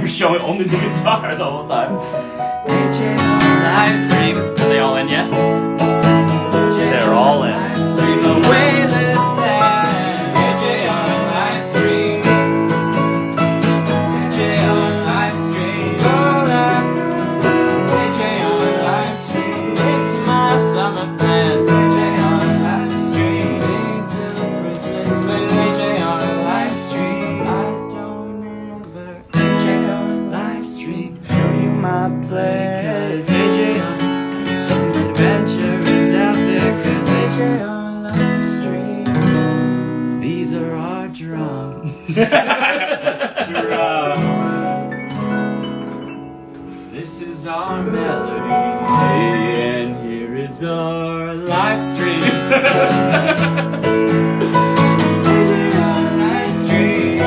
showing only the guitar the whole time. AJR Livestream. Are they all in yet? They're all in. Livestream away the sand. AJR Livestream. AJR Livestream. It's all I know. AJR Livestream. It's my summer plans. AJR Livestream. Till Christmas with AJR Livestream. I don't ever AJR Livestream. Show you my place. AJR. Some adventure is out there. Cause AJR Livestream. These are our drums. Drums. This is our melody. And here is our live stream. AJR Livestream.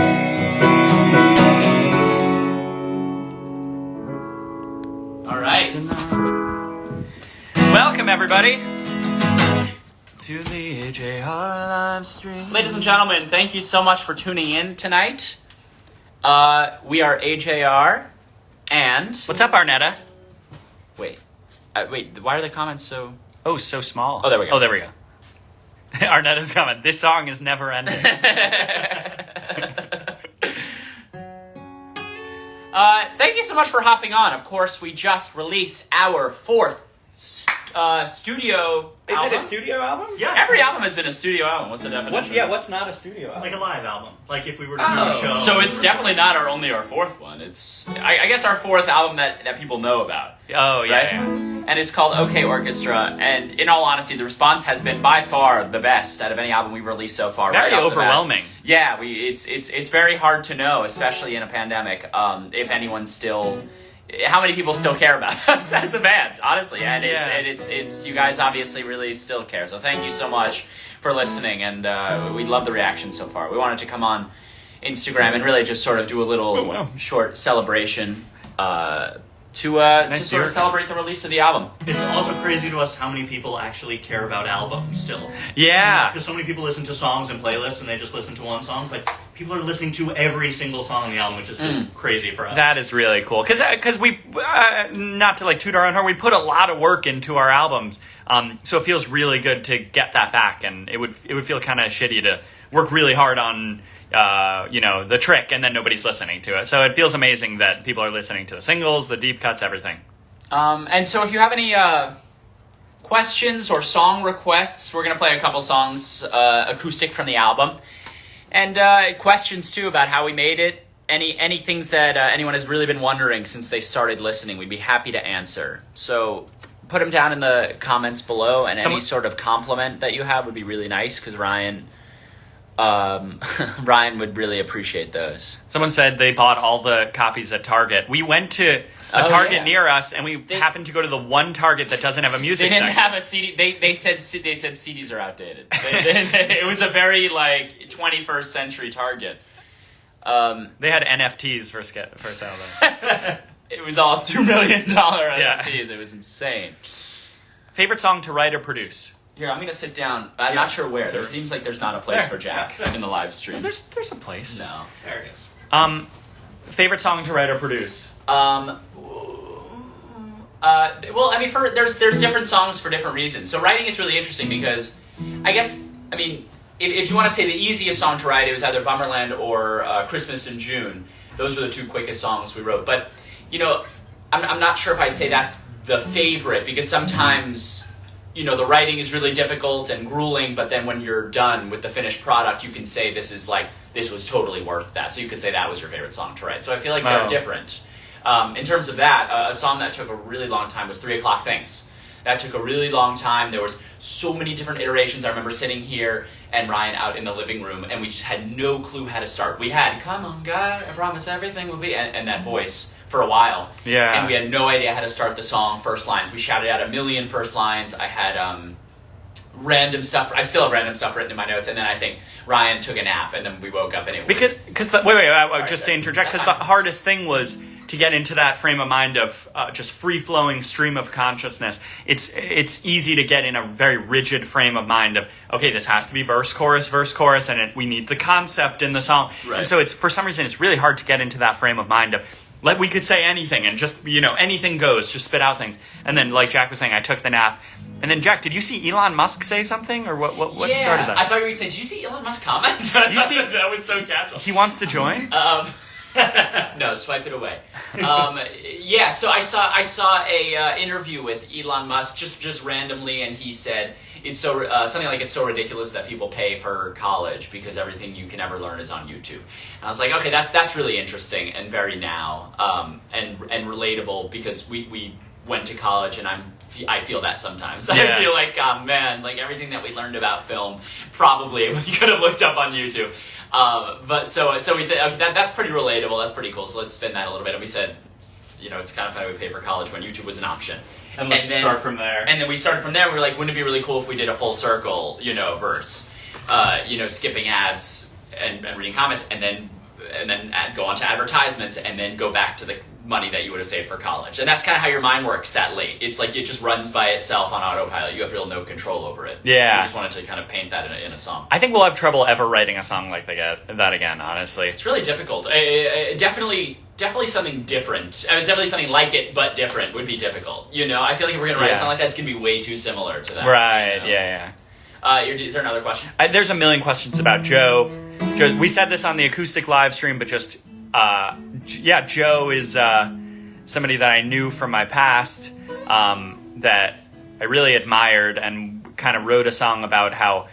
All right. Welcome, everybody, to the AJR Livestream. Ladies and gentlemen, thank you so much for tuning in tonight. We are AJR, and... What's up, Arnetta? Wait, why are the comments so... Oh, so small. Oh, there we go. Oh, there we go. Arnetta's comment. This song is never ending. Thank you so much for hopping on. Of course, we just released our fourth studio Is album. it a studio album? Yeah. Every album has been a studio album. What's the definition? What's not a studio album? Like a live album. Like if we were to do a show. So it's definitely not our fourth one. It's I guess our fourth album that people know about. Oh, yeah, Right? yeah. And it's called OK Orchestra. And in all honesty, the response has been by far the best out of any album we've released so far. Very right off the bat. overwhelming. Yeah, it's very hard to know, especially in a pandemic, if anyone still. How many people still care about us as a band, honestly, and it's you guys obviously really still care. So thank you so much for listening, and we love the reaction so far. We wanted to come on Instagram and really just sort of do a little short celebration to sort of celebrate the release of the album. It's also crazy to us how many people actually care about albums still. Yeah. Because so many people listen to songs and playlists and they just listen to one song, but people are listening to every single song on the album, which is just crazy for us. That is really cool. Because we, not to like toot our own horn, we put a lot of work into our albums. So it feels really good to get that back. And it would feel kind of shitty to work really hard on, the trick and then nobody's listening to it. So it feels amazing that people are listening to the singles, the deep cuts, everything. And so if you have any questions or song requests, we're going to play a couple songs acoustic from the album. And questions, too, about how we made it. Any things that anyone has really been wondering since they started listening, we'd be happy to answer. So put them down in the comments below, and any sort of compliment that you have would be really nice, because Ryan would really appreciate those. Someone said they bought all the copies at Target. We went to a Target near us, and we happened to go to the one Target that doesn't have a music section. They didn't section. have a CD. They said CDs are outdated. It was a very 21st century Target. They had NFTs for sale though. It was all $2 million NFTs. It was insane. Favorite song to write or produce? Here, I'm gonna sit down. I'm not sure where. There seems like there's not a place for Jack in the live stream. There's a place. No. There it is. Favorite song to write or produce? Well, I mean, there's different songs for different reasons. So writing is really interesting because, if you want to say the easiest song to write, it was either Bummerland or Christmas in June. Those were the two quickest songs we wrote. But, I'm not sure if I'd say that's the favorite, because sometimes, the writing is really difficult and grueling, but then when you're done with the finished product, you can say this was totally worth that. So you could say that was your favorite song to write. So I feel like they're different. In terms of that, a song that took a really long time was 3 O'Clock Things. That took a really long time. There was so many different iterations. I remember sitting here and Ryan out in the living room, and we just had no clue how to start. We had, come on, God, I promise everything will be, and that voice for a while. Yeah. And we had no idea how to start the song, first lines. We shouted out a million first lines. I had random stuff. I still have random stuff written in my notes, and then I think Ryan took a nap, and then we woke up, and it was... Just to interject, because the hardest thing was to get into that frame of mind of just free-flowing stream of consciousness. It's easy to get in a very rigid frame of mind of, okay, this has to be verse, chorus, and we need the concept in the song. Right. And so for some reason, it's really hard to get into that frame of mind of we could say anything and just, anything goes, just spit out things. And then, like Jack was saying, I took the nap. And then, Jack, did you see Elon Musk say something? Or what started that? I thought you were going to say, did you see Elon Musk comment? Did you see? That was so casual. He wants to join? No, swipe it away. So I saw a interview with Elon Musk just randomly, and he said it's so something like it's so ridiculous that people pay for college because everything you can ever learn is on YouTube. And I was like, okay, that's really interesting and very now and relatable because we went to college and I feel that sometimes. Yeah. I feel like, oh man, like everything that we learned about film probably we could have looked up on YouTube. But so we that's pretty relatable. That's pretty cool. So let's spin that a little bit. And we said, it's kind of funny we pay for college when YouTube was an option. And let's start from there. And then we started from there. We were like, wouldn't it be really cool if we did a full circle, verse, skipping ads and reading comments, and then go on to advertisements, and then go back to the money that you would have saved for college. And that's kind of how your mind works that late. It's like it just runs by itself on autopilot. You have no control over it. Yeah. So I just wanted to kind of paint that in a song. I think we'll have trouble ever writing a song like that again, honestly. It's really difficult. Definitely something different. I mean, definitely something like it, but different would be difficult. I feel like if we're going to write a song like that, it's going to be way too similar to that. Right, yeah. Is there another question? There's a million questions about Joe. We said this on the acoustic live stream, but just... Joe is somebody that I knew from my past that I really admired and kind of wrote a song about how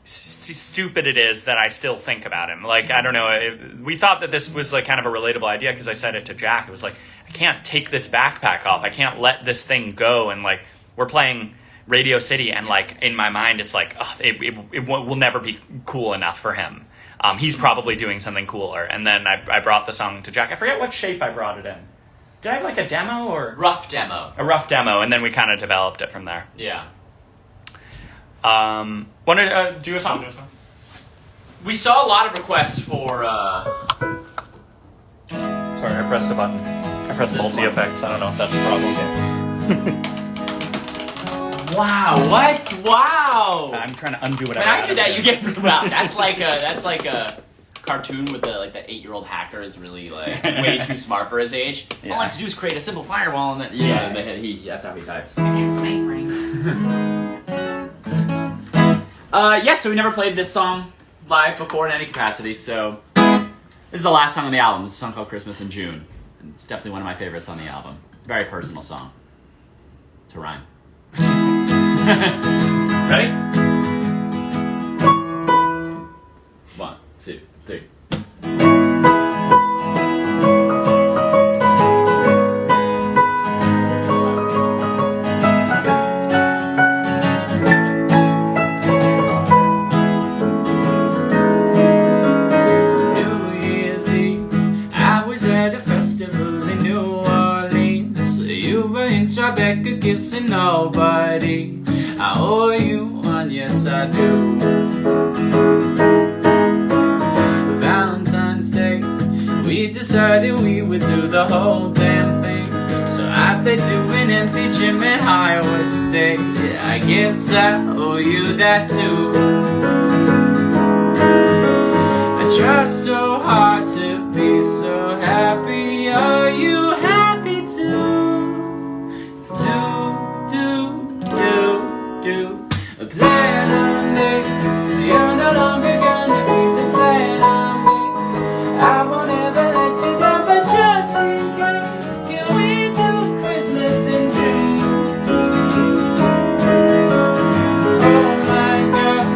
stupid it is that I still think about him. Like, I don't know, we thought that this was like kind of a relatable idea because I said it to Jack. It was like, I can't take this backpack off. I can't let this thing go. And like, we're playing Radio City and like, in my mind, it's like, it will never be cool enough for him. He's probably doing something cooler. And then I brought the song to Jack. I forget what shape I brought it in. Did I have like a demo or? Rough demo. A rough demo, and then we kind of developed it from there. Yeah. Want to do a song? We saw a lot of requests for... Sorry, I pressed a button. I pressed multi-effects. I don't know if that's a problem. Wow! What? Wow! I'm trying to undo what when I do that, you get wow. That's like a cartoon with the 8-year-old hacker is really like way too smart for his age. Yeah. All I have to do is create a simple firewall, and then that's how he types. Against the mainframe. So we never played this song live before in any capacity. So this is the last song on the album. This is a song called "Christmas in June," and it's definitely one of my favorites on the album. Very personal song to rhyme. Ready? 1, 2, 3. New Year's Eve, I was at a festival in New Orleans. You were in Tribeca kissing nobody. I owe you one, yes I do. Valentine's Day, we decided we would do the whole damn thing. So I played to an empty gym at Iowa State. I guess I owe you that too. I try so hard to be so happy. Are you happy too? A plan I made, you're no longer gonna be the plan I made. I won't ever let you down, but just in case, can we do Christmas in June? Oh my God,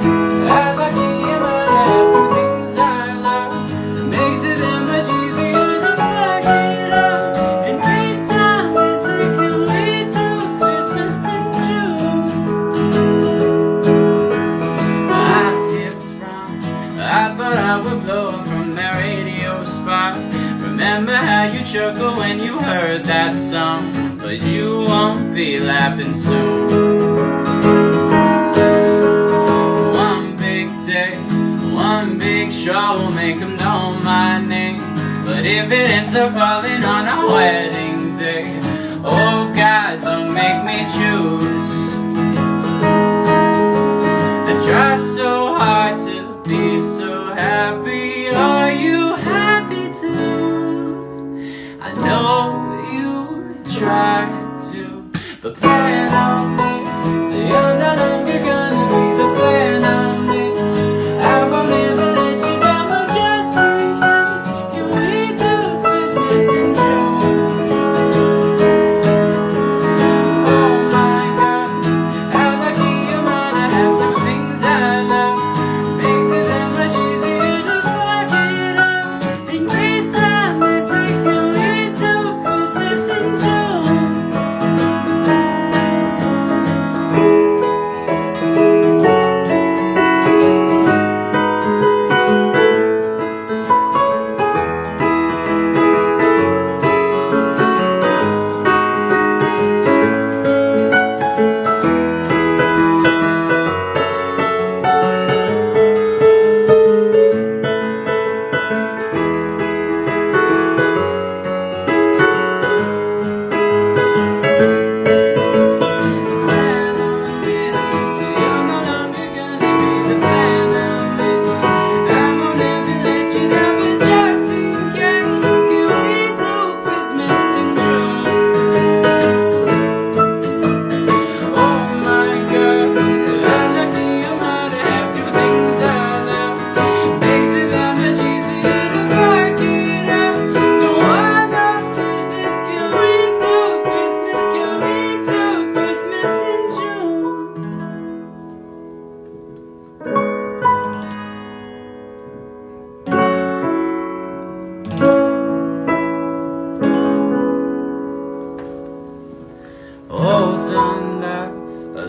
I like you in my life, two things I love. It makes it that much easier to back it up. In case I miss it, can we do Christmas in June? I thought I would blow up from that radio spot. Remember how you chuckled when you heard that song, but you won't be laughing soon. One big day, one big show will make them know my name. But if it ends up falling on our wedding day, oh God, don't make me choose. I try so hard to be so happy. Are you happy too? I know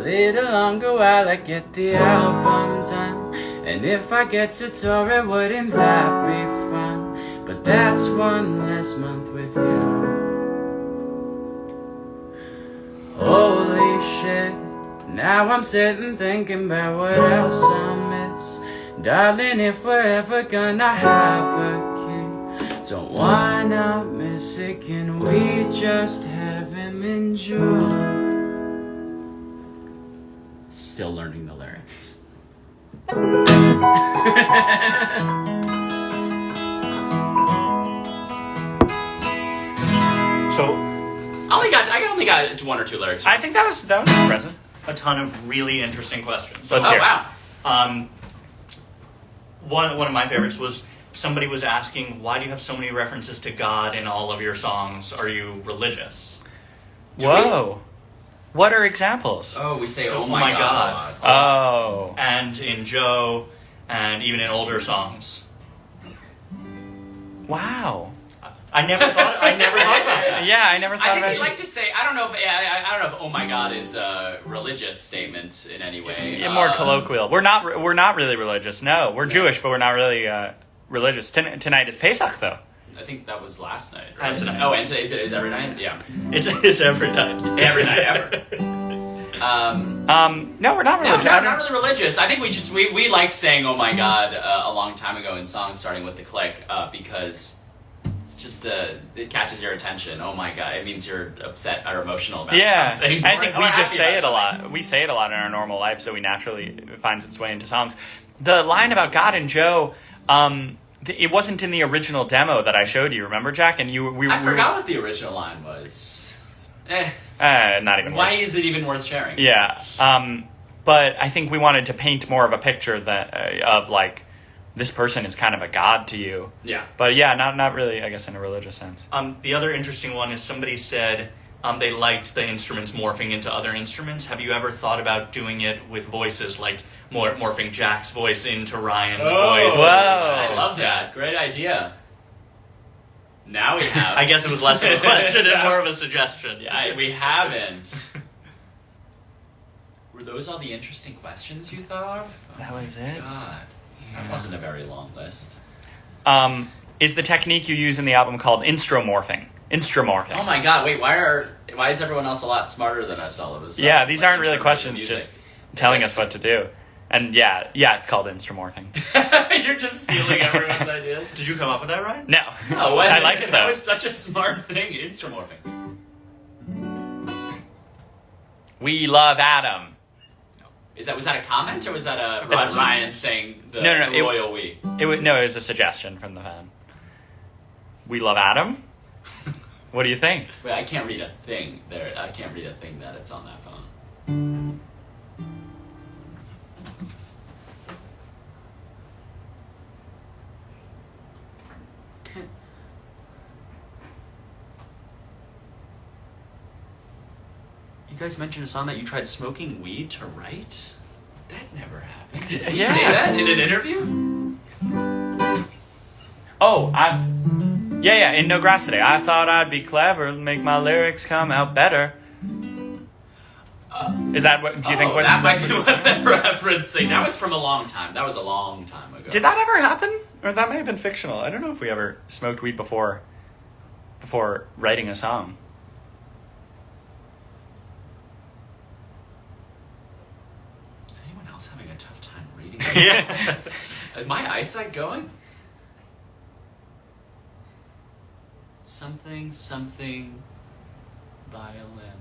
little longer while I get the album done. And if I get to tour it, wouldn't that be fun? But that's one less month with you. Holy shit, now I'm sitting thinking about what else I miss. Darling, if we're ever gonna have a kid, don't wanna miss it, can we just have him in June? Still learning the lyrics. So, I only got one or two lyrics. I think that was impressive. a ton of really interesting questions. Let's Oh hear it. wow. One of my favorites was somebody was asking, why do you have so many references to God in all of your songs? Are you religious? Whoa. What are examples? Oh, we say, So, oh my god. Oh. And in Joe, and even in older songs. Wow. I never thought about that. Yeah, I never thought I think about they it. like to say, I don't know if oh my god is a religious statement in any way. Yeah, more colloquial. We're not really religious. No, we're Jewish, but we're not really religious. Tonight is Pesach, though. I think that was last night. Right? And tonight. Oh, and today is it every night? Yeah. It's every night. Every night ever. No, we're not No, religious. not really religious. I think we liked saying "Oh my God" a long time ago in songs, starting with the click, because it's just it catches your attention. Oh my God! It means you're upset or emotional about Yeah, something. I think or we just happy say it about a lot. We say it a lot in our normal life, so we naturally it finds its way into songs. The line about God and Joe, it wasn't in the original demo that I showed you. Remember, Jack? And I forgot what the original line was. not even. Why worth. is it even worth sharing? Yeah, but I think we wanted to paint more of a picture that of like this person is kind of a god to you. Yeah. But yeah, not really. I guess in a religious sense. The other interesting one is somebody said they liked the instruments morphing into other instruments. Have you ever thought about doing it with voices, like morphing Jack's voice into Ryan's voice? Whoa. I love that. Great idea. Now we have. I guess it was less of a question and more of a suggestion. Yeah, we haven't. Were those all the interesting questions you thought of? That was it. God, that wasn't a very long list. Is the technique you use in the album called instromorphing? Instromorphing. Oh my God! Wait, why is everyone else a lot smarter than us all of a sudden? Yeah, these Like, aren't in really terms of questions, music? just telling us what to do. And yeah, it's called instromorphing. You're just stealing everyone's ideas. Did you come up with that, Ryan? No, Oh, what? I like it though. That was such a smart thing. Instromorphing. We love Adam. Was that a comment or was that This is- Ryan saying the No, the royal we? It was a suggestion from the fan. We love Adam. What do you think? Wait, I can't read a thing there. I can't read a thing that it's on that phone. You guys mentioned a song that you tried smoking weed to write? That never happened. Did you Yeah. say that in an interview? Oh, yeah. In No Grass Today, I thought I'd be clever and make my lyrics come out better. Is that what? Do you think? that might that's be what what they're referencing. That was from a long time. That was a long time ago. Did that ever happen? Or that may have been fictional. I don't know if we ever smoked weed before writing a song. Is anyone else having a tough time reading? Yeah. Is my eyesight going? Something, violin.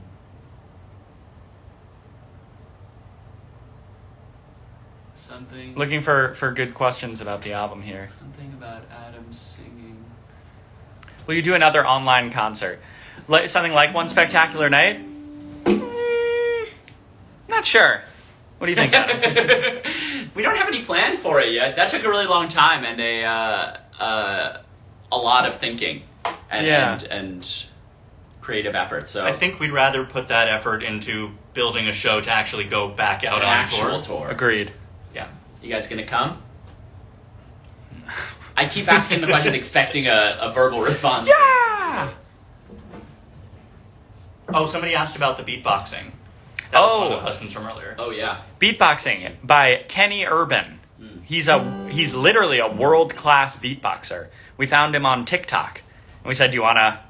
Something. Looking for good questions about the album here. Something about Adam singing. Will you do another online concert? Something like One Spectacular Night? Not sure. What do you think, Adam? We don't have any plan for it yet. That took a really long time and a lot of thinking and creative effort. So I think we'd rather put that effort into building a show to actually go back out an on actual tour. tour. Agreed. Yeah. You guys gonna come? I keep asking the questions expecting a verbal response. Yeah! Oh, somebody asked about the beatboxing. That was one of the questions from earlier. Oh yeah. Beatboxing by Kenny Urban. He's literally a world-class beatboxer. We found him on TikTok, and we said, "Do you wanna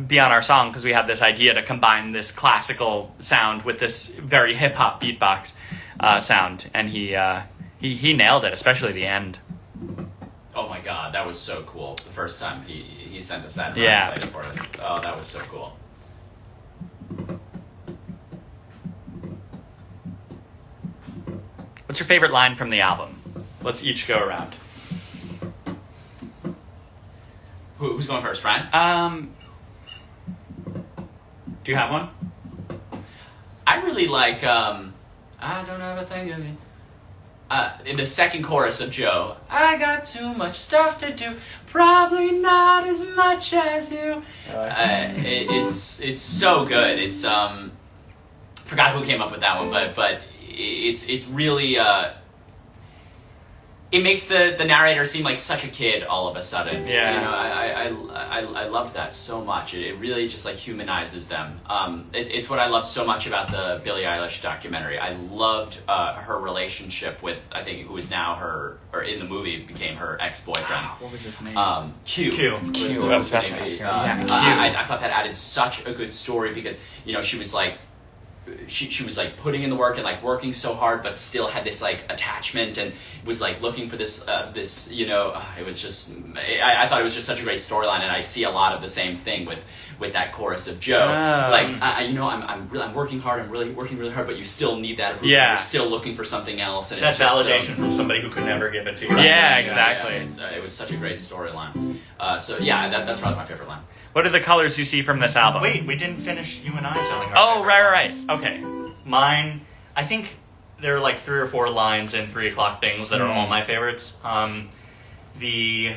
be on our song?" Because we had this idea to combine this classical sound with this very hip hop beatbox sound, and he nailed it, especially the end. Oh my god, that was so cool. The first time he sent us that and Yeah. played it for us. Oh, that was so cool. What's your favorite line from the album? Let's each go around. Who's going first, Ryan? Do you have one? I really like, I don't have a thing of me. In the second chorus of Joe, I got too much stuff to do, probably not as much as you. It's so good. It's forgot who came up with that one, but it's really it makes the narrator seem like such a kid all of a sudden. Yeah. You know, I loved that so much. It really just like humanizes them. It's what I loved so much about the Billie Eilish documentary. I loved her relationship with, I think, who is now her, or in the movie became her ex-boyfriend. What was his name? Q. Q. I was about to ask her. Yeah, Q. I thought that added such a good story because, you know, she was like, she was like putting in the work and like working so hard, but still had this like attachment and was like looking for this you know, it was just, I thought it was just such a great storyline, and I see a lot of the same thing with that chorus of Joe. Like, you know, I'm working hard, I'm really working really hard, but you still need that approval. Yeah. You're still looking for something else, and That's it's just validation from somebody who could never give it to you. Yeah, exactly. it was such a great storyline. So yeah, that's probably my favorite line. What are the colors you see from this album? Wait, we didn't finish you and I telling our Oh, favorite right. lines. Okay. Mine, I think there are like 3 or 4 lines in 3 O'Clock Things that are all my favorites. The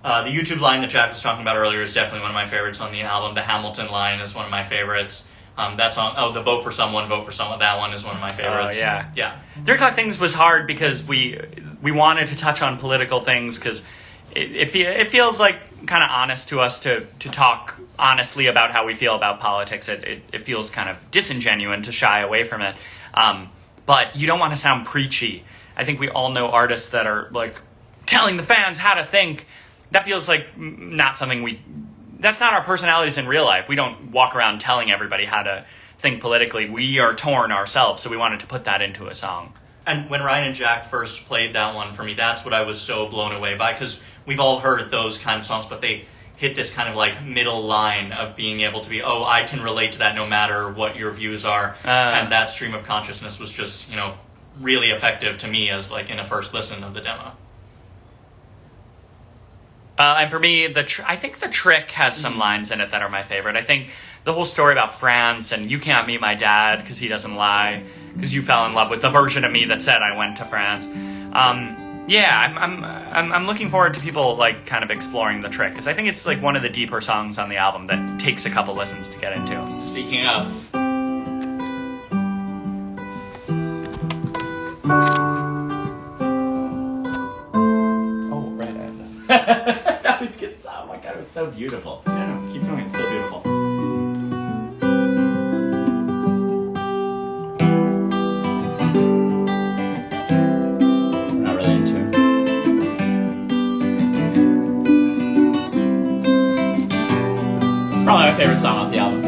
YouTube line that Jack was talking about earlier is definitely one of my favorites on the album. The Hamilton line is one of my favorites. That song, the Vote for Someone, that one is one of my favorites. yeah. Yeah. 3 O'Clock Things was hard because we wanted to touch on political things because it feels like kind of honest to us to talk honestly about how we feel about politics. It feels kind of disingenuous to shy away from it. But you don't want to sound preachy. I think we all know artists that are like telling the fans how to think. That feels like not something that's not our personalities in real life. We don't walk around telling everybody how to think politically. We are torn ourselves, so we wanted to put that into a song. And when Ryan and Jack first played that one for me, that's what I was so blown away by, because we've all heard those kind of songs, but they hit this kind of like middle line of being able to be, oh, I can relate to that no matter what your views are. And that stream of consciousness was just, you know, really effective to me as like in a first listen of the demo. And for me, I think The Trick has some lines in it that are my favorite. I think the whole story about France and you can't meet my dad because he doesn't lie, because you fell in love with the version of me that said I went to France. I'm looking forward to people like kind of exploring The Trick, because I think it's like one of the deeper songs on the album that takes a couple listens to get into. Speaking of. Oh, right, I have that. That was good. Oh my god, it was so beautiful. No, keep going, it's still beautiful. We're not really into it. It's probably my favorite song off the album.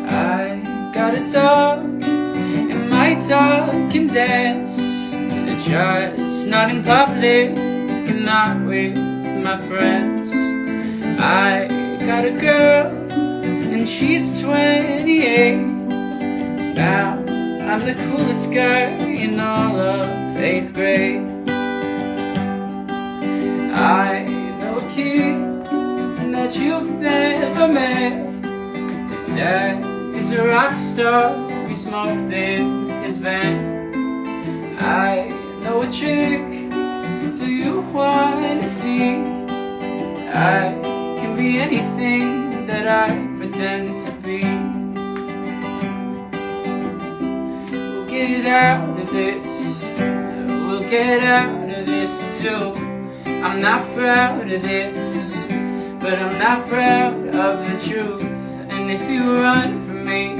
I got a dog, and my dog can dance, just not in public and not with my friends. I got a girl, and she's 28. Now I'm the coolest guy in all of 8th grade. I know a kid that you've never met. His dad is a rock star, we smoked in his van. I know a chick, do you wanna see? I can be anything that I pretend to be. We'll get out of this, we'll get out of this too. I'm not proud of this, but I'm not proud of the truth. And if you run from me,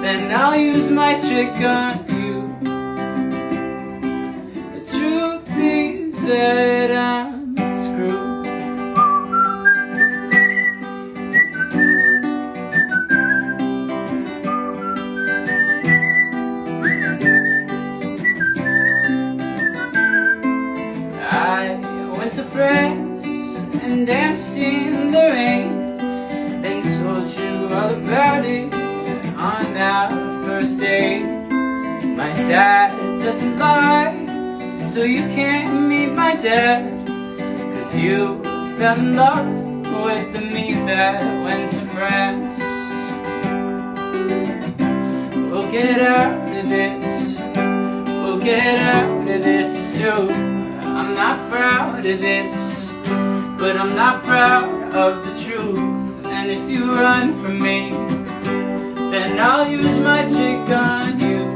then I'll use my trick on you. The truth is that I'm screwed. I went to France and danced in the rain, then told you all about it on our first date. My dad doesn't lie, so you can't meet my dad, 'cause you fell in love with the me that went to France. We'll get out of this, we'll get out of this too. I'm not proud of this, but I'm not proud of the truth. And if you run from me, then I'll use my trick on you.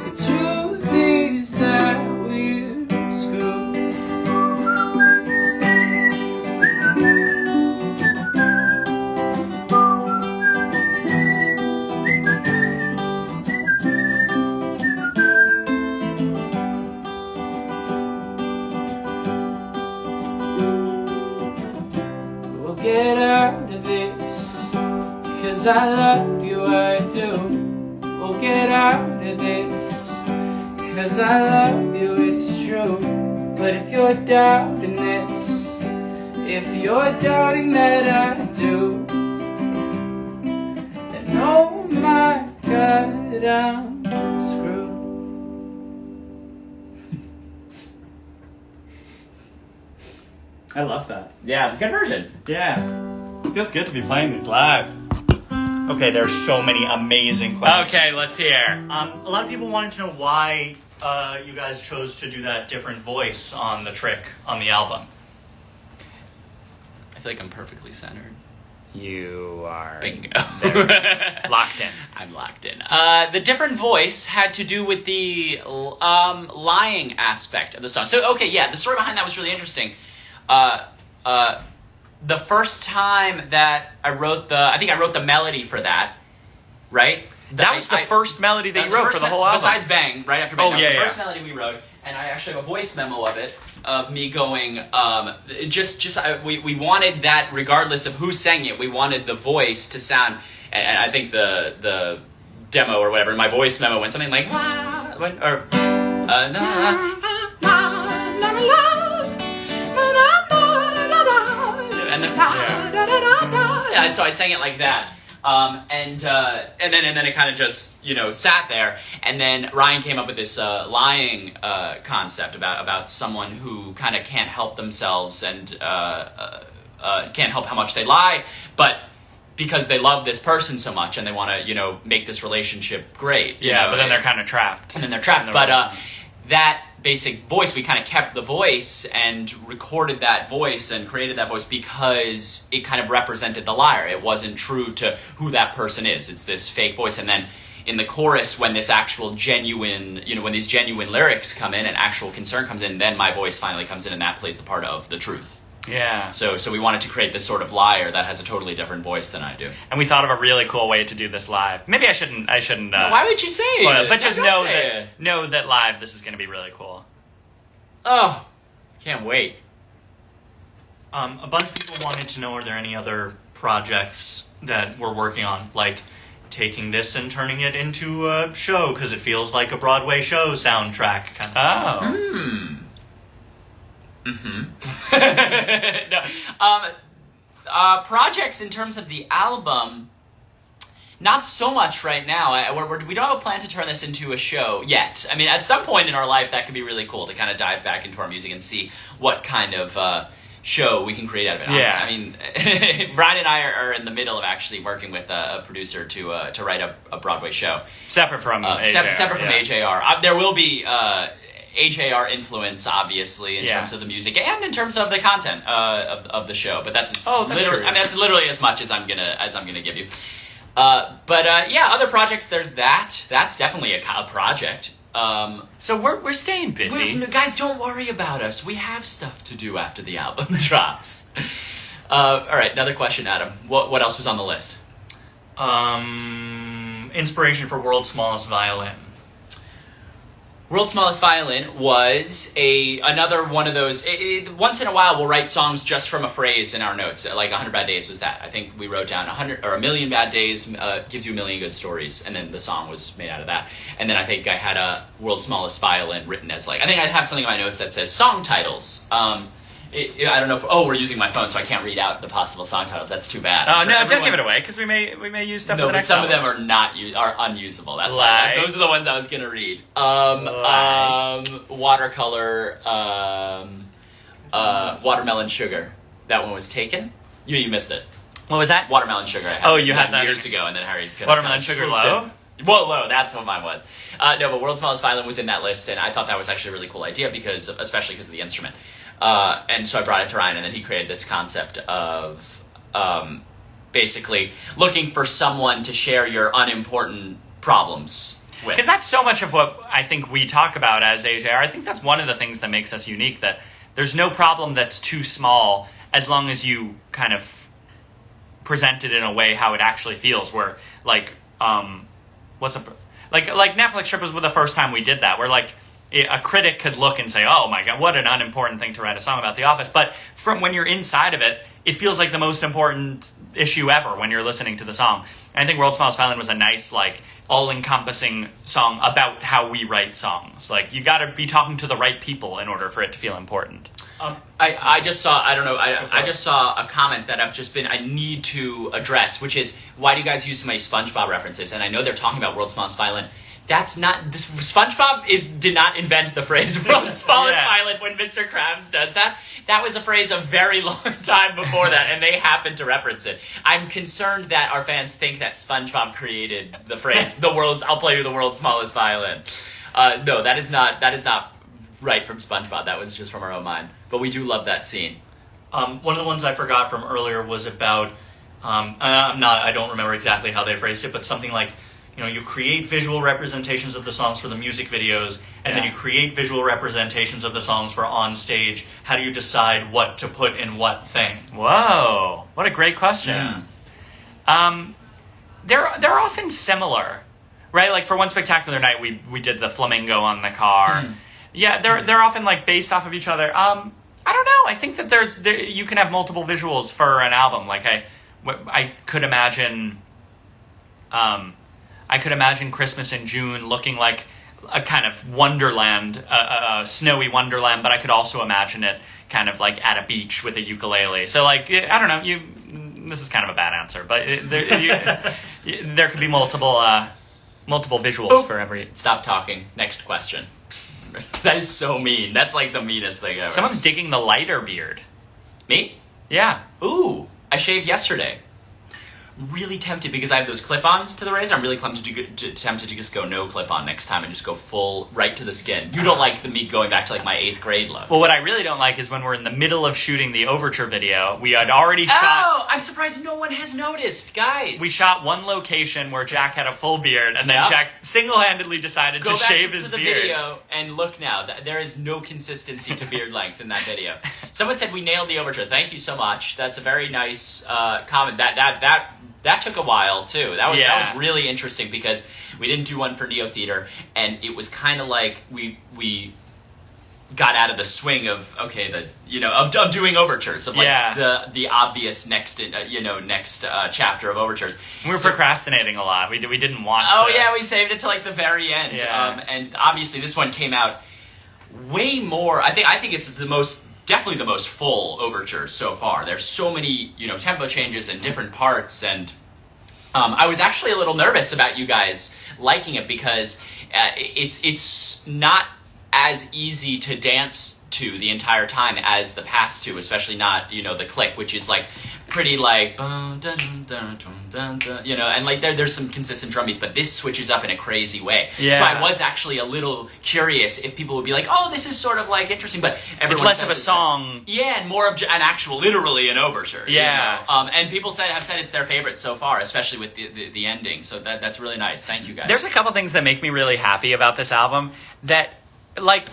The truth is that we're screwed. We'll get out of this, 'cause I love you, I do. We'll get out of this, 'cause I love you, it's true. But if you're doubting this, if you're doubting that I do, then oh my God, I'm screwed. I love that. Yeah, good version. Yeah. It feels good to be playing these live. Okay, there's so many amazing questions. Okay, let's hear. A lot of people wanted to know why you guys chose to do that different voice on the trick on the album. I feel like I'm perfectly centered. You are Bingo. locked in. I'm locked in. The different voice had to do with the lying aspect of the song. So, okay, yeah, the story behind that was really interesting. The first time that I wrote I think I wrote the melody for that, right? That was the first melody that you wrote for the whole album. Besides Bang, right after Bang. Oh, that was yeah, the yeah. first melody we wrote, and I actually have a voice memo of it, of me going, we wanted that regardless of who sang it, we wanted the voice to sound, and I think the demo or whatever, my voice memo went something like, and then so I sang it like that, and then it kind of just sat there, and then Ryan came up with this lying concept about someone who kind of can't help themselves and can't help how much they lie, but because they love this person so much and they want to make this relationship great. Yeah, but then they're kind of trapped. And then they're trapped. But that basic voice, we kind of kept the voice and recorded that voice and created that voice because it kind of represented the liar. It wasn't true to who that person is. It's this fake voice. And then in the chorus, when this actual genuine, when these genuine lyrics come in and actual concern comes in, then my voice finally comes in and that plays the part of the truth. Yeah. So we wanted to create this sort of liar that has a totally different voice than I do. And we thought of a really cool way to do this live. Maybe I shouldn't. Why would you say spoil it? it? But just Don't know that live this is going to be really cool. Oh, can't wait. A bunch of people wanted to know, are there any other projects that we're working on, like taking this and turning it into a show because it feels like a Broadway show soundtrack kind of. Oh. No. Projects in terms of the album, not so much right now. We don't have a plan to turn this into a show yet. I mean, at some point in our life, that could be really cool to kind of dive back into our music and see what kind of show we can create out of it. Yeah. I mean, Brian and I are in the middle of actually working with a producer to write a Broadway show. Separate from AJR. Separate from AJR. There will be AJR influence, obviously, in terms of the music and in terms of the content of the show. But that's true. I mean, that's literally as much as I'm gonna give you. Other projects. There's that. That's definitely a project. So we're staying busy. Guys, don't worry about us. We have stuff to do after the album drops. All right, another question, Adam. What else was on the list? Inspiration for World's Smallest Violin. World's Smallest Violin was another one of those. Once in a while, we'll write songs just from a phrase in our notes. Like 100 Bad Days was that. I think we wrote down 100 or a million bad days gives you a million good stories, and then the song was made out of that. And then I think I had a World's Smallest Violin written as I think I have something in my notes that says song titles. I don't know if we're using my phone, so I can't read out the possible song titles. That's too bad. Oh no, don't give it away because we may use stuff. No, for the but next some album. of them are unusable. That's Like? why those are the ones I was gonna read. Watercolor, watermelon sugar. That one was taken. You missed it. What was that? Watermelon sugar. I Oh, you had that years ago, and then Harry. Watermelon sugar low. Whoa, low. That's what mine was. No, but World's Smallest Violin was in that list, and I thought that was actually a really cool idea especially because of the instrument. And so I brought it to Ryan, and then he created this concept of basically looking for someone to share your unimportant problems with. Because that's so much of what I think we talk about as AJR. I think that's one of the things that makes us unique, that there's no problem that's too small as long as you kind of present it in a way how it actually feels, where like Netflix Trip was the first time we did that, where like a critic could look and say, oh my god, what an unimportant thing to write a song about The Office. But from when you're inside of it, it feels like the most important issue ever when you're listening to the song. And I think World's Smallest Violin was a nice, like, all-encompassing song about how we write songs. Like, you gotta be talking to the right people in order for it to feel important. I just saw I just saw a comment that I need to address, which is, why do you guys use so many SpongeBob references? And I know they're talking about World's Smallest Violin. That's not SpongeBob did not invent the phrase "World's Smallest Violin" when Mr. Krabs does that. That was a phrase a very long time before that, and they happened to reference it. I'm concerned that our fans think that SpongeBob created the phrase "I'll play you the world's smallest violin." No, that is not right from SpongeBob. That was just from our own mind. But we do love that scene. One of the ones I forgot from earlier was about I don't remember exactly how they phrased it, but something like, you create visual representations of the songs for the music videos, and then you create visual representations of the songs for on stage. How do you decide what to put in what thing? Whoa, what a great question. They're often similar, right? Like for One Spectacular Night, we did the flamingo on the car. Yeah, they're often like based off of each other. I don't know. I think that you can have multiple visuals for an album. Like I could imagine. I could imagine Christmas in June looking like a kind of wonderland, a snowy wonderland, but I could also imagine it kind of like at a beach with a ukulele. So like, I don't know, this is kind of a bad answer, but there could be multiple visuals for every... Stop talking. Next question. That is so mean. That's like the meanest thing ever. Someone's digging the lighter beard. Me? Yeah. Ooh, I shaved yesterday. Really tempted because I have those clip-ons to the razor. I'm really tempted to just go no clip-on next time and just go full right to the skin. You don't like me going back to like my 8th grade look. Well, what I really don't like is when we're in the middle of shooting the Overture video. We had already shot... Oh, I'm surprised no one has noticed, guys. We shot one location where Jack had a full beard, and then Jack single-handedly decided to shave his beard. Go back to the video and look now. There is no consistency to beard length in that video. Someone said we nailed the Overture. Thank you so much. That's a very nice comment. That took a while, too. That was really interesting because we didn't do one for Neo Theater, and it was kind of like we got out of the swing of, of doing overtures, of like the obvious next chapter of overtures. We were procrastinating a lot. We didn't want to. Oh, yeah, we saved it to like the very end. Yeah. And obviously this one came out way more, I think it's definitely the most full overture so far. There's so many, tempo changes and different parts, and I was actually a little nervous about you guys liking it because it's not as easy to dance to the entire time as the past two, especially not, you know, the click, which is like pretty like, you know, and like there's some consistent drum beats, but this switches up in a crazy way. Yeah. So I was actually a little curious if people would be like, oh, this is sort of like interesting, but everyone It's less says of a song. Yeah, and more of an actual, literally an overture. Yeah. You know? And people have said it's their favorite so far, especially with the ending. So that's really nice. Thank you guys. There's a couple things that make me really happy about this album that, like,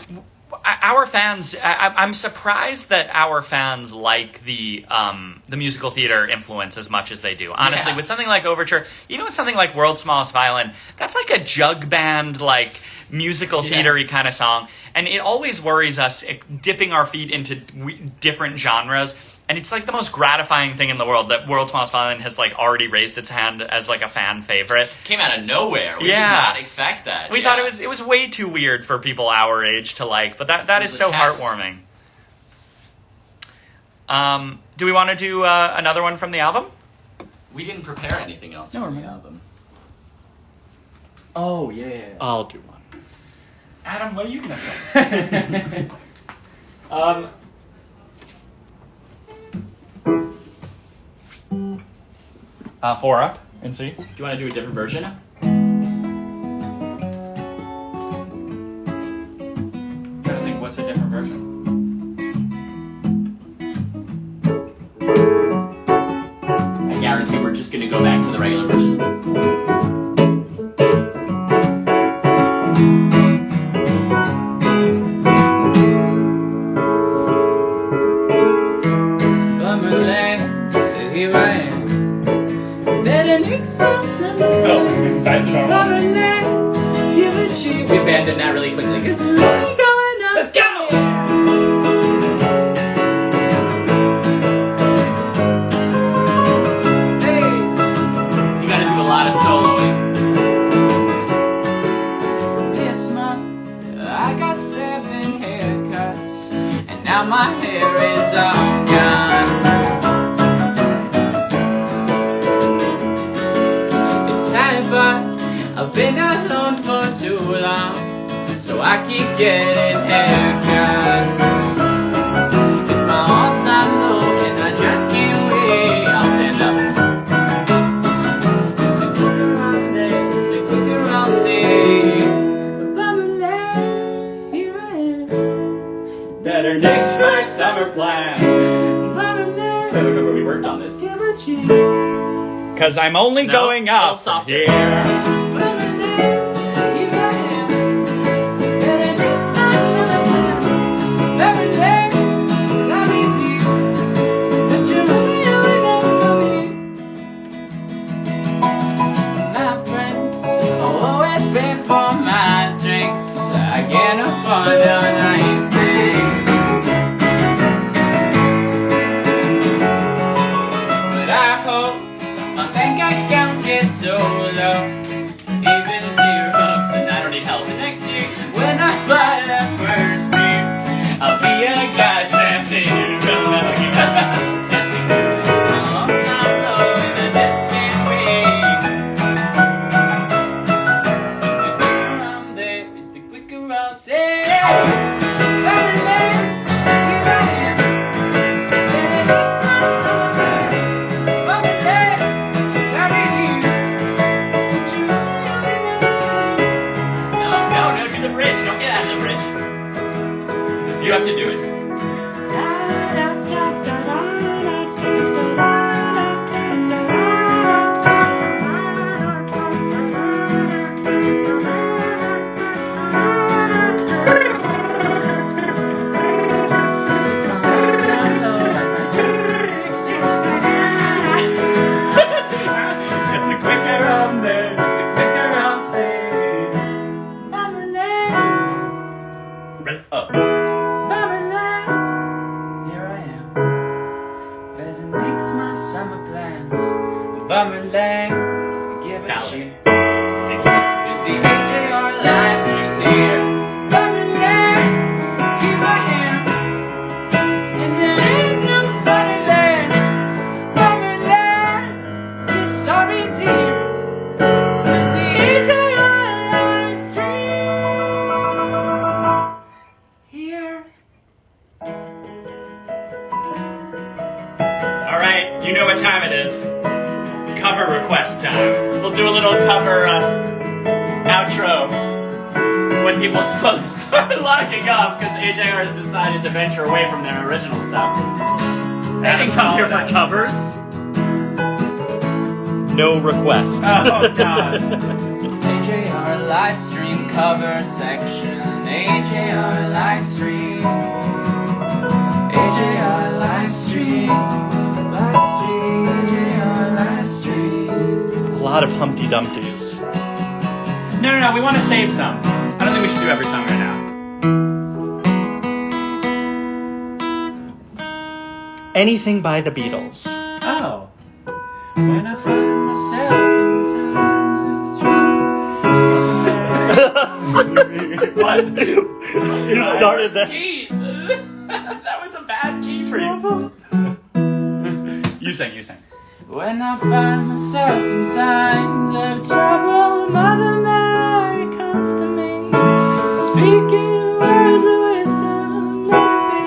our fans, I'm surprised that our fans like the musical theater influence as much as they do. Honestly, Yeah. with something like Overture, even with something like World's Smallest Violin, that's like a jug band, like, musical theater-y kind of song. And it always worries us dipping our feet into different genres. And it's like the most gratifying thing in the world that World's Smallest Violin has like already raised its hand as like a fan favorite. Came out of nowhere. We did Yeah. not expect that. We thought it was way too weird for people our age to like, but that is was a so test. heartwarming. Do we want to do another one from the album? We didn't prepare anything else No, from we're the not. album. Oh, yeah. I'll do one. Adam, what are you gonna say? Four Up in C. Do you want to do a different version? Trying to think what's a different version. I guarantee we're just going to go back to the regular version. Bummerland, here I am. Better next time, Oh, back to normal. Bummerland, give it cheap. We abandoned that really quickly. Cause it's really going on. Let's go! Hey. You got to do a lot of soloing. This month, I got 7 haircuts. And now my hair is all gone. It's sad, but I've been alone for too long. So I keep getting haircuts. It's my all-time low and I just can't wait. I'll stand up. Just the quicker I'm there, just the quicker I'll see. Bummerland, here I am. Better next my summer plans. Bummerland, I remember we worked on this. give a cheek. Cause I'm only No, going a little up softer. here. Bummerland, here I am. Better next my summer plans. Bummerland, sorry to you, but you're only for me. My friends always pay for my drinks. I can't afford the nice things, but I hope my bank account gets so low, even zeros, and I don't need help. And next year, when I buy that first beer, I'll be a goddamn theater. Testing, it's my long time low, and I just can't wait. Is the quicker I'm there, is the quicker I'll say, Bummerland, here I am. Better next my summer plans. Bummerland, sorry dear, but you No, do the bridge. Don't get out of the bridge. You have to do it. It's my time low, and I just Just the quicker I'm there. the quicker I'll say, Bummerland, Oh. Bummerland, here I am. Better nix my summer plans. Bummerland, give it Ballad. cheap. It's the AJR Livestream here. Bummerland, here I am. And there ain't no funny land. Bummerland, it's sorry dear. It's the AJR Livestreams here cover request time. We'll do a little cover outro when people slowly start locking up because AJR has decided to venture away from their original stuff. They didn't come here for covers. No requests. Oh God. AJR Livestream cover section. AJR Livestream. AJR Livestream. Livestream. AJR Livestream. A lot of Humpty Dumptys. No. We want to save some. I don't think we should do every song right now. Anything by the Beatles. Oh. When I find myself in times of trouble. What? You started that. Key. That was a bad key for you. You sing. When I find myself in times of trouble, Mother Mary comes to me, speaking words of wisdom, let it be.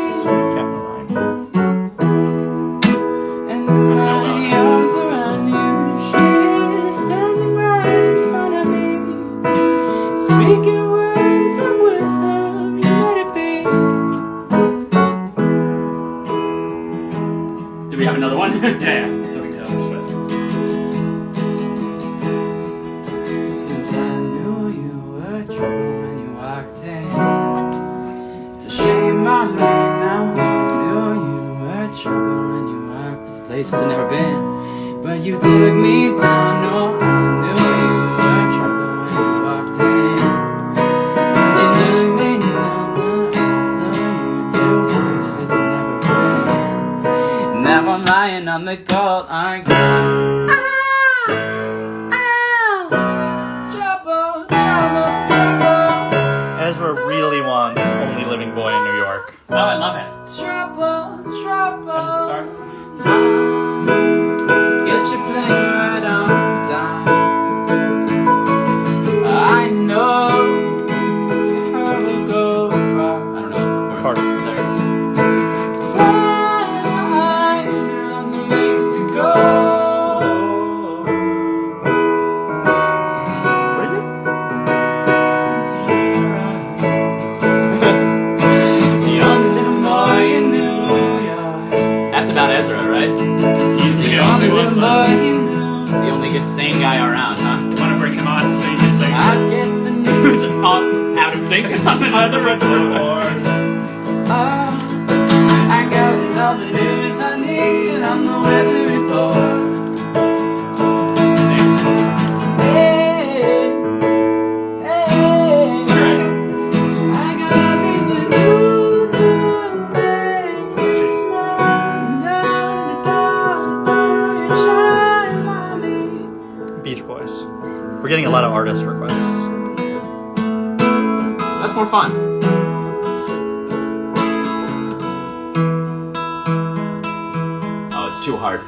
And the mighty arms around you, she is standing right in front of me, speaking words of wisdom, let it be. Do we have another one? Yeah. So we can tell this with. Cause I knew you were trouble when you walked in. It's a shame I'm late now. I knew you were trouble when you walked places I've never been. But you took me down, no, I knew you were trouble when you walked in. You knew me down, I flew you to places I've never been. Now I'm lying on the cold iron ground. Ezra really wants Only Living Boy in New York. Oh, I love it. Trouble. How does it start? Time. Get your plane right on time. I know how to go far. I don't know. Carter. There's fly down to Mexico. What is it? The only little boy in New York. That's about Ezra, right? He's the The only only little one. boy in New The only good sane guy around, huh? Want to bring him on so you can sing? I get the news. Who's out of sync on the record? I got all the news I need on the weather report. Hey, I got nothing to do to make you smile. Don't you shine on me. Beach Boys. We're getting a lot of artist requests. That's more fun. Oh, it's too hard.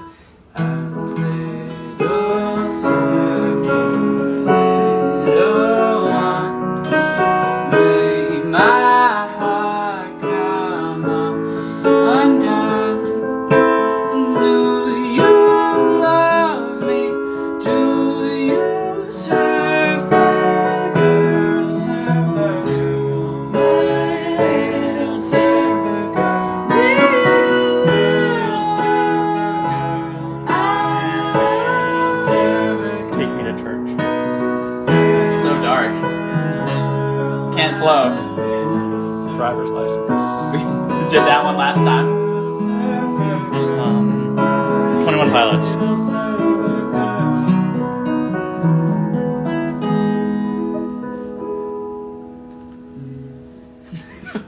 Little silver, little one, make my heart come undone. Do you love me? Do you serve the girl, my little silver girl, little silver girl, Take me to church. It's so dark. Can't flow. Driver's license. We did that one last time. 21 Pilots.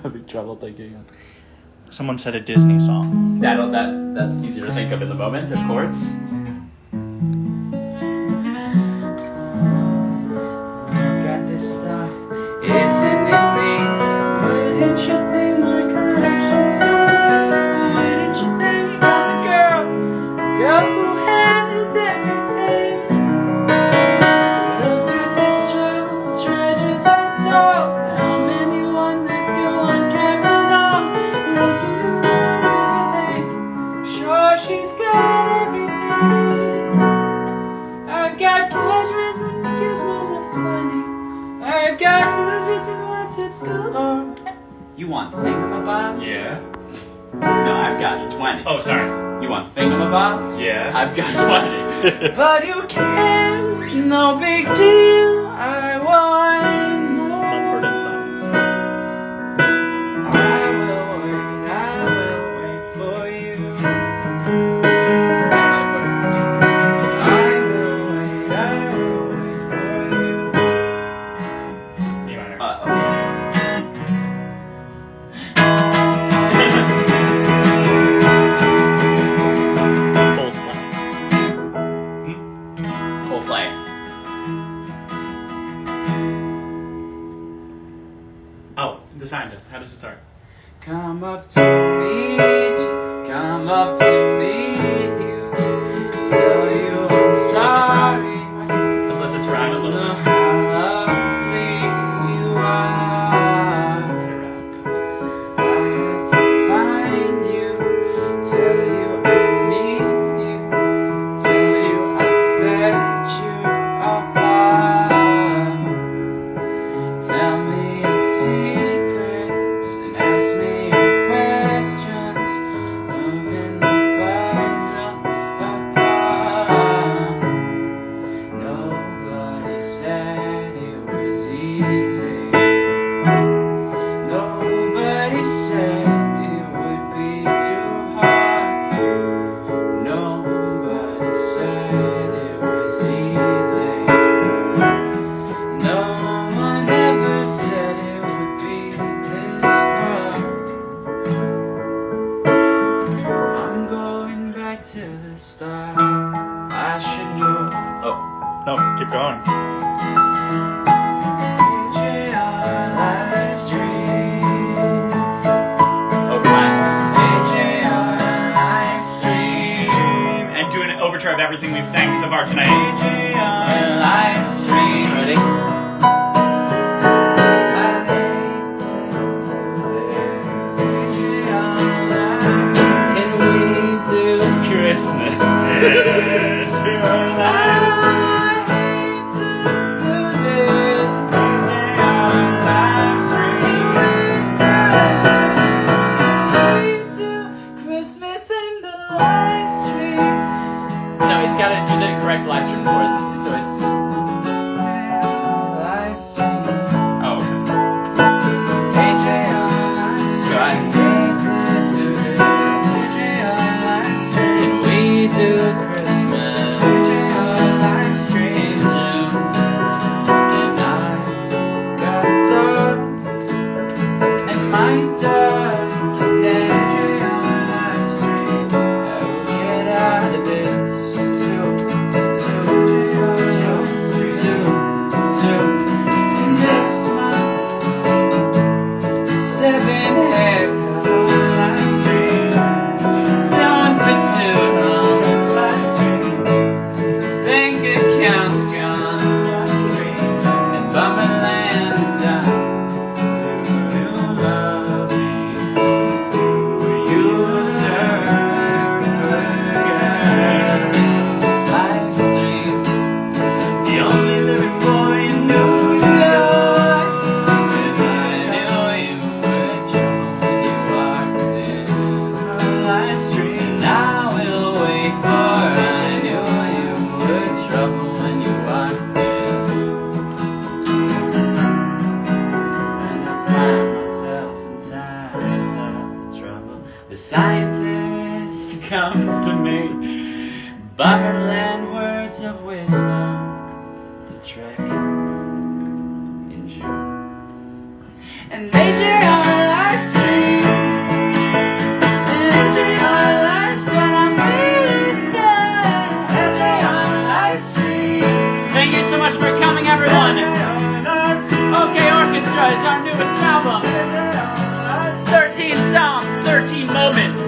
Having trouble thinking. Someone said a Disney song. That's easier to think of in the moment, of course. Got this stuff, isn't it me? Wouldn't you think my corrections don't work? Wouldn't you think you got the girl who has everything? Look at this trouble, treasures untold. How many wonders go uncovered on? Looking around everything, sure she's got everything. plenty. I've got lizards and what's its galore. You want thingamabobs? Yeah. No, I've got 20. Oh, sorry. You want thingamabobs? Yeah. I've got 20. But who cares? No big deal. I want more. Mumford and Sons. I will wait for you. I will wait for you. D minor. Coldplay. Oh, The Scientist. How does it start? Come up to meet you, come up to meet you, tell you I'm sorry. Let's let this rhyme a little Know bit. how lovely you are. I had to find you, tell you I need you, tell you I set you apart. Tell me your secrets and ask me your questions, moving the puzzle apart. Nobody said it was easy. Nobody said it would be too hard. Nobody said it was easy. No one ever said it would be this hard. I'm going back to the start. I should know. Oh. No, keep going. AJR Livestream. Oh, classic. AJR Livestream. And do an overture of everything we've sang so far tonight. AJR Livestream. Ready? I hate to do this. Can we do Christmas? Yes, you're I alive. hate to do this. Can we do Christmas in the live stream? No, it's gotta do the correct live stream chords. So it's live stream. Oh, okay. AJR live stream. I hate to do this. Can we do Christmas live stream? And I got dark, and my darkness. I'll get out of this too. And this month, 7 haircuts. Down for too long. Bank account's gone. And Bummerland's done. You'll serve again. Live stream. The only living boy in New York. 'Cause I knew you were trouble when you walked in. Live stream. And I will wait for. I knew you were trouble when you walked in. And I find myself in times of trouble. The scientist comes to me. Bummerland words of wisdom. The trek in June. And AJR Livestream. AJR Livestream. I'm really sad. AJR Livestream. Thank you so much for coming, everyone. Okay Orchestra is our newest album. 13 songs, 13 moments.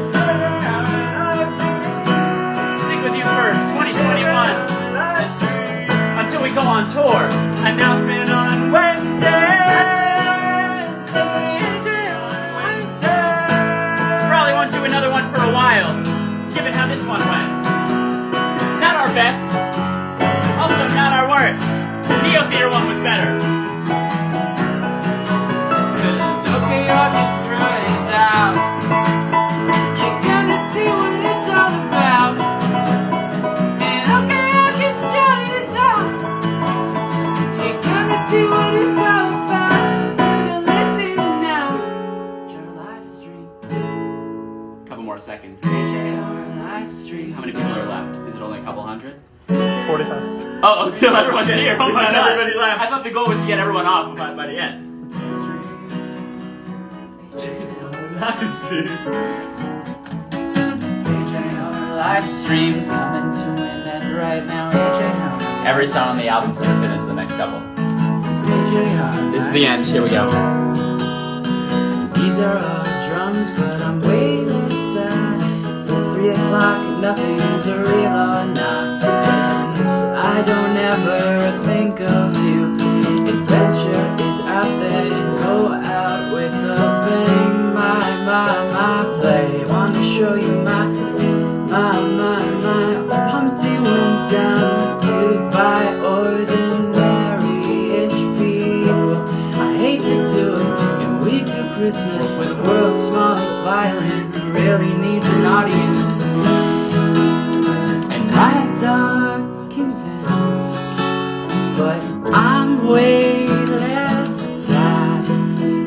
Stick with you for 2021 until we go on tour. Announcement on Wednesday. Probably won't do another one for a while, given how this one went. Not our best, also not our worst. Neo Theater one was better. Cause okay orchestra is out. You're gonna see what it's all about. And okay orchestra is out. You're gonna see what it's all about. You're gonna listen now. AJR Livestream. Couple more seconds. AJR Livestream. How many people are left? Is it only a couple hundred? 45. Oh, still everyone's here. Oh my Not god. everybody left. I thought the goal was to get everyone off by the end. AJR live streams coming to an end right now. AJR. Every song on the album's gonna fit into the next couple. AJR. This is the end. Here we go. These are our drums, but I'm way less sad. It's 3 o'clock and nothing's real or not. And I don't ever think of you. Adventure is out there. Go out with a bang. My play. Wanna show you my Humpty went down. Goodbye, ordinary-ish people. I hate to do it, and we do Christmas with the world's smallest violin who really needs an audience. And my dark intense, but I'm way less sad.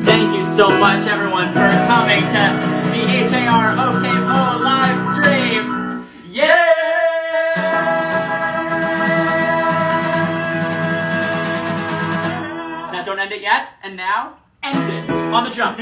Thank you so much, everyone, for coming to the AJR OKO live stream. Yeah! Now, don't end it yet. And now, end it on the jump.